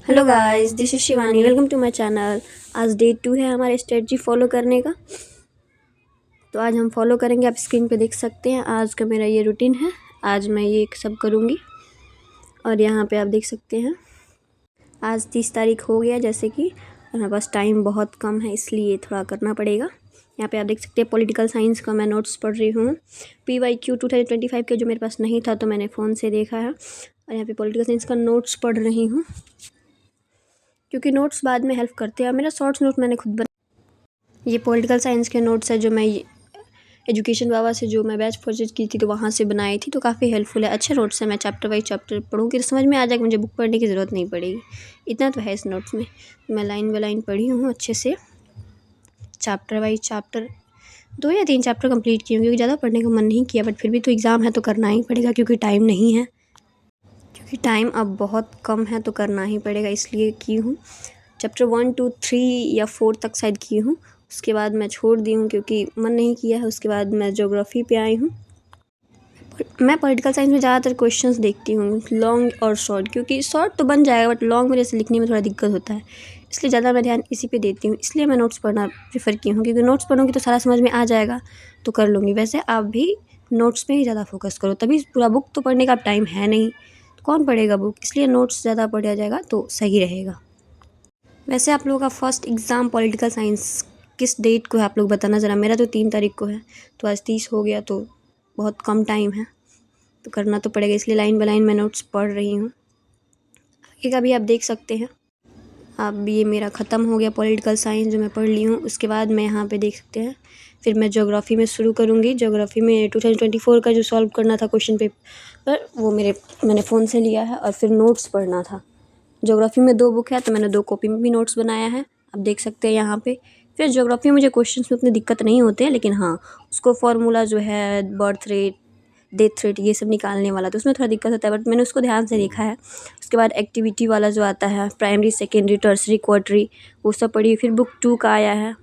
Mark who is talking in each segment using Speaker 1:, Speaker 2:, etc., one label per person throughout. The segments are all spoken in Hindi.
Speaker 1: Hello guys, this is Shivani. Welcome to my channel. आज डे 2 है हमारे स्ट्रेटजी फॉलो करने का। तो आज हम फॉलो करेंगे, आप स्क्रीन पे देख सकते हैं। आज का मेरा ये रूटीन है। आज मैं ये सब करूँगी और यहाँ पे आप देख सकते हैं आज 30 तारीख हो गया, जैसे कि हमारे पास टाइम बहुत कम है, इसलिए थोड़ा करना पड़ेगा। यहाँ पे आप देख सकते हैं पॉलिटिकल साइंस का मैं नोट्स पढ़ रही हूँ। PYQ 2025 के जो मेरे पास नहीं था तो मैंने फ़ोन से देखा है, और यहाँ पे पॉलिटिकल साइंस का नोट्स पढ़ रही हूँ, क्योंकि नोट्स बाद में हेल्प करते हैं। मेरा शॉर्ट्स नोट मैंने खुद ये पॉलिटिकल साइंस के नोट्स है जो मैं एजुकेशन बाबा से जो मैं बैच परचेज की थी तो वहाँ से बनाई थी, तो काफ़ी हेल्पफुल है। अच्छे नोट्स हैं। मैं चैप्टर बाई चैप्टर पढ़ूँगी तो समझ में आ जाएगा, मुझे बुक पढ़ने की ज़रूरत नहीं पड़ेगी। इतना तो है इस नोट्स में। मैं लाइन बाई लाइन पढ़ी हूँ अच्छे से, चैप्टर बाई चैप्टर 2 या 3 चैप्टर कंप्लीट किए हूँ, क्योंकि ज़्यादा पढ़ने का मन नहीं किया, बट फिर भी तो एग्ज़ाम है तो करना ही पड़ेगा, क्योंकि टाइम नहीं है, क्योंकि टाइम अब बहुत कम है तो करना ही पड़ेगा, इसलिए की हूँ। चैप्टर 1, 2, 3 या 4 तक शायद की हूँ, उसके बाद मैं छोड़ दी हूँ क्योंकि मन नहीं किया है। उसके बाद मैं ज्योग्राफी पे आई हूँ। मैं पॉलिटिकल साइंस में ज़्यादातर क्वेश्चंस देखती हूँ, लॉन्ग और शॉर्ट, क्योंकि शॉर्ट तो बन जाएगा बट लॉन्ग मेरे से लिखने में थोड़ा दिक्कत होता है, इसलिए ज़्यादा मैं ध्यान इसी पे देती हूँ। इसलिए मैं नोट्स पढ़ना प्रेफर की हूँ, क्योंकि नोट्स पढ़ूँगी तो सारा समझ में आ जाएगा तो कर लूँगी। वैसे आप भी नोट्स पे ही ज़्यादा फोकस करो, तभी पूरा बुक तो पढ़ने का टाइम है नहीं, तो कौन पढ़ेगा बुक, इसलिए नोट्स ज़्यादा पढ़ा जाएगा तो सही रहेगा। वैसे आप लोगों का फर्स्ट एग्ज़ाम पॉलिटिकल साइंस किस डेट को है, आप लोग बताना ज़रा। मेरा तो 3 तारीख को है, तो आज 30 हो गया, तो बहुत कम टाइम है, तो करना तो पड़ेगा, इसलिए लाइन बाय लाइन मैं नोट्स पढ़ रही हूँ। आगे का भी आप देख सकते हैं। अब ये मेरा ख़त्म हो गया पॉलिटिकल साइंस जो मैं पढ़ ली हूँ। उसके बाद मैं यहाँ पे देख सकते हैं फिर मैं ज्योग्राफी में शुरू करूँगी। ज्योग्राफी में 2024 का जो सॉल्व करना था क्वेश्चन पेपर, वो मैंने फ़ोन से लिया है, और फिर नोट्स पढ़ना था। ज्योग्राफी में 2 बुक है, तो मैंने 2 कॉपी में भी नोट्स बनाया है, आप देख सकते हैं यहाँ पे। फिर ज्योग्राफी में मुझे क्वेश्चंस में उतनी दिक्कत नहीं होते हैं, लेकिन हाँ, उसको फार्मूला जो है बर्थ रेट, डेथ रेट, ये सब निकालने वाला, तो उसमें थोड़ा दिक्कत होता है, बट मैंने उसको ध्यान से देखा है। उसके बाद एक्टिविटी वाला जो आता है, प्राइमरी, सेकेंडरी, टर्सरी, क्वार्टरी, वो सब पढ़ी। फिर बुक 2 का आया है,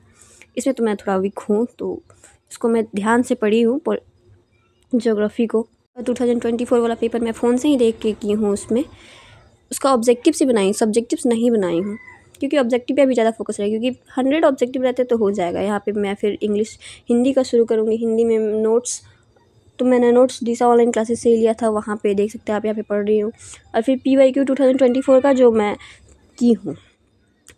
Speaker 1: इसमें तो मैं थोड़ा वीक हूँ, तो इसको मैं ध्यान से पढ़ी हूँ ज्योग्राफी को। 2024 वाला पेपर मैं फ़ोन से ही देख के की हूँ। उसमें उसका ऑब्जेक्टिव से बनाई, सब्जेक्टिव्स नहीं बनाई हूँ, क्योंकि ऑब्जेक्टिव पे अभी ज़्यादा फोकस रहेगा, क्योंकि 100 ऑब्जेक्टिव रहते तो हो जाएगा। यहाँ पे मैं फिर हिंदी का शुरू करूँगी। हिंदी में नोट्स, तो मैंने नोट्स दिशा ऑनलाइन क्लासेस से ही लिया था, वहाँ पे देख सकते हैं आप, यहाँ पे पढ़ रही हूँ। और फिर PYQ 2024 का जो मैं की हूँ,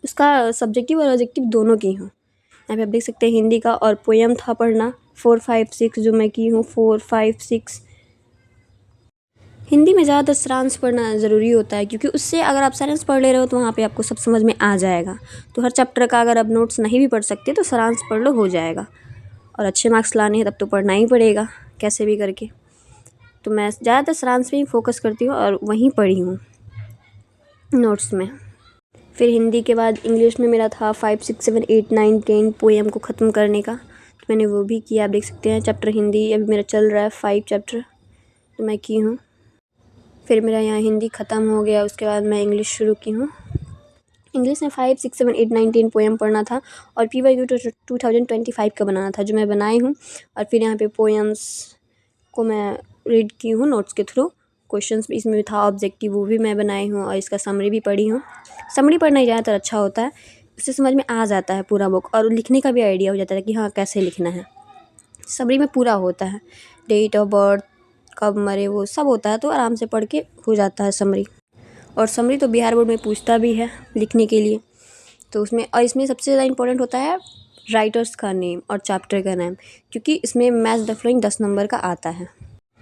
Speaker 1: उसका सब्जेक्टिव और ऑब्जेक्टिव दोनों की हूँ। यहाँ पे आप देख सकते हैं हिंदी का, और पोएम था पढ़ना 4, 5, 6 जो मैं की हूँ, 4, 5, 6। हिंदी में ज़्यादातर सारांश पढ़ना ज़रूरी होता है, क्योंकि उससे अगर आप सारांश पढ़ ले रहे हो तो वहाँ पे आपको सब समझ में आ जाएगा। तो हर चैप्टर का अगर आप नोट्स नहीं भी पढ़ सकते तो सारांश पढ़ लो, हो जाएगा। और अच्छे मार्क्स लाने हैं तब तो पढ़ना ही पड़ेगा कैसे भी करके। तो मैं ज़्यादातर सारांश पे ही फोकस करती हूँ और वहीं पढ़ी हूँ नोट्स में। फिर हिंदी के बाद इंग्लिश में मेरा था 5, 6, 7, 8, 9, 10 पोएम को ख़त्म करने का, तो मैंने वो भी किया। आप देख सकते हैं चैप्टर हिंदी अभी मेरा चल रहा है 5 चैप्टर, तो मैं की हूँ। फिर मेरा यहाँ हिंदी ख़त्म हो गया, उसके बाद मैं इंग्लिश शुरू की हूँ। इंग्लिश में 5, 6, 7, 8, 9, 10 पोएम पढ़ना था, और PYQ 2025 का बनाना था, जो मैं बनाई हूँ। और फिर यहाँ पे पोएम्स को मैं रीड की हूँ नोट्स के थ्रू। क्वेश्चंस इसमें था ऑब्जेक्टिव, वो भी मैं बनाई हूँ, और इसका समरी भी पढ़ी हूँ। समरी पढ़ना ज़्यादातर अच्छा होता है, उससे समझ में आ जाता है पूरा बुक, और लिखने का भी आइडिया हो जाता है कि हाँ कैसे लिखना है। समरी में पूरा होता है, डेट ऑफ बर्थ, कब मरे, वो सब होता है, तो आराम से पढ़ के हो जाता है समरी। और समरी तो बिहार बोर्ड में पूछता भी है लिखने के लिए, तो इसमें सबसे ज़्यादा इंपॉर्टेंट होता है राइटर्स का नेम और चैप्टर का नाम, क्योंकि इसमें मैच द फॉलोइंग 10 नंबर का आता है।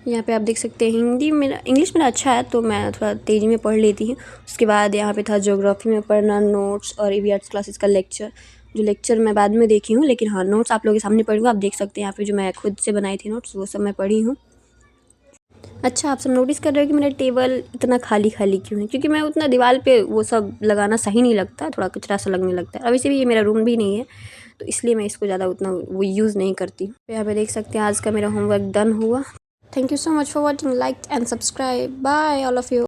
Speaker 1: यहाँ पे आप देख सकते हैं इंग्लिश मेरा अच्छा है, तो मैं थोड़ा तेज़ी में पढ़ लेती हूँ। उसके बाद यहाँ पे था ज्योग्राफी में पढ़ना नोट्स, और EVRS क्लासेस का लेक्चर, जो लेक्चर मैं बाद में देखी हूँ, लेकिन हाँ नोट्स आप लोगों के सामने पढ़ी हूँ। आप देख सकते हैं यहाँ पे जो मैं खुद से बनाई थी नोट्स, वो सब मैं पढ़ी हूँ। अच्छा, आप सब नोटिस कर रहे हो कि मेरा टेबल इतना खाली खाली क्यों है, क्योंकि मैं उतना दीवार पे वो सब लगाना सही नहीं लगता, थोड़ा कचरा सा लगने लगता है। और वैसे भी ये मेरा रूम भी नहीं है, तो इसलिए मैं इसको ज़्यादा उतना वो यूज़ नहीं करती। तो यहाँ पे देख सकते हैं आज का मेरा होमवर्क डन हुआ। Thank you so much for watching, like and subscribe, bye all of you.